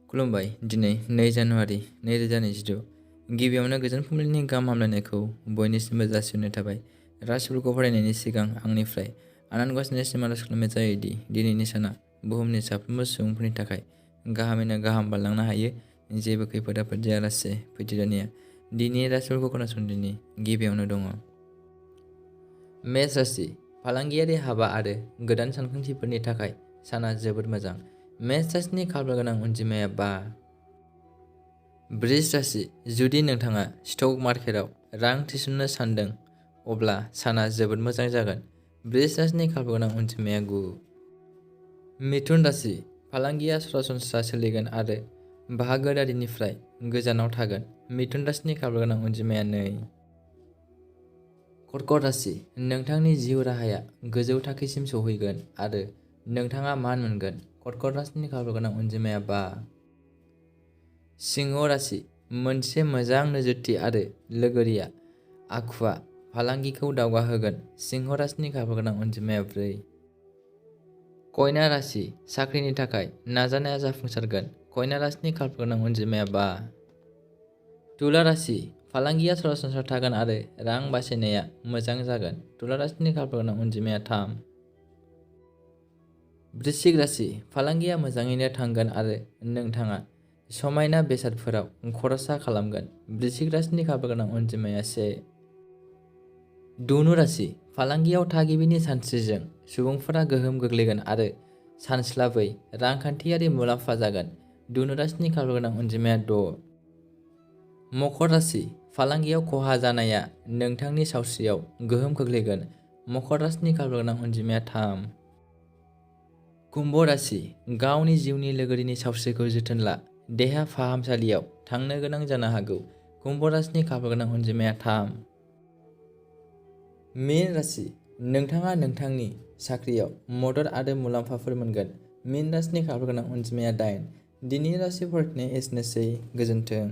खुलुमबाय। दिनै 2 जानुवारि 2022 गिबियावनो गोजोन फुंबिलिनि गाहाम हामलायनायखौ बयनिसिमबो जासिहरनाय थाबाय। राशिफोरखौ फरायनायनि सिगां आंनिफ्राय आनान गसाइनिसिम आरज खालामनाय जायोदि दिनैनि साना बुहुमनि साफ्रोमबो सुबुंफोरनि थाखाय गाहामैनो गाहाम बारलांनो हायो। जेबो खैफोद आफोद जायालासे फैथिरानिया दिनैनि राशिफोरखौ खोनासंदिनि गिबियावनो दङ। मेष राशि फालांगियारि हाबा आरो गोदान सानखांथिफोरनि थाखाय साना जोबोद मोजां। मेष राशिनि खाफाल गोनां अनजिमाया 5। वृष राशि जुदि नोंथाङा स्टक मार्केटआव रां थिसननो सानदों अब्ला साना जोबोद मोजां जागोन। वृष राशिनि खाफाल गोनां अनजिमाया 9। मिथुन राशि फालांगिया सरासनस्रा सोलिगोन आरो बाहागोदारिनिफ्राय गोजानाव थागोन। मिथुन राशिनि खाफाल गोनां अनजिमाया 2। कर्कट राशि नोंथांनि जिउ राहाया गोजौ थाखोसिम सौहैगोन आरो नोंथाङा मान मोनगोन। कर्कट राशिनि खाफाल गोनां अनजिमाया 5। सिंह राशि मोनसे मोजां नोजोरथि आरो लोगोरिया आखुआ फालांगिखौ दावगाहोगोन। सिंह राशिनि खाफाल गोनां अनजिमाया 4। कन्या राशि साख्रिनि थाखाय नाजानाया जाफुंसारगोन। कन्या राशिनि खाफाल गोनां अनजिमाया 5। तुला राशि फालांगिया सरासनस्रा थागोन आरो रां बासायनाया मोजां जागोन। तुला राशिनि खाफाल गोनां अनजिमाया 3। वृश्चिक राशि फालांगिया मोजाङैनो थांगोन आरो नोंथाङा समायना बेसादफोराव खरसा खालामगोन। वृश्चिक राशिनि खाफाल गोनां अनजिमाया 1। धनु राशि फालांगियाव थागिबिनि सानस्रिजों सुबुंफोरा गोहोम गोग्लैगोन आरो सानस्लाबै रांखान्थियारि मुलाम्फा जागोन। धनु राशिनि खाफाल गोनां अनजिमाया 6। मकर राशि फालांगियाव खहा जानाया नोंथांनि सावस्रियाव गोहोम खोख्लैगोन। मकर राशिनि खाफाल गोनां अनजिमाया 3। कुम्भ राशि गावनि जिउनि लोगोरिनि सावस्रिखौ जोथोन ला। देहा फाहामसालियाव थांनो गोनां जानो हागौ। कुम्भ राशिनि खाफाल गोनां अनजिमाया 3। मीन राशि नोंथाङा नोंथांनि साख्रियाव मदद आरो मुलाम्फाफोर मोनगोन। मीन राशिनि खाफाल गोनां अनजिमाया 8। दिनैनि राशि फरायनाया एसेनोसै। गोजोन्थों।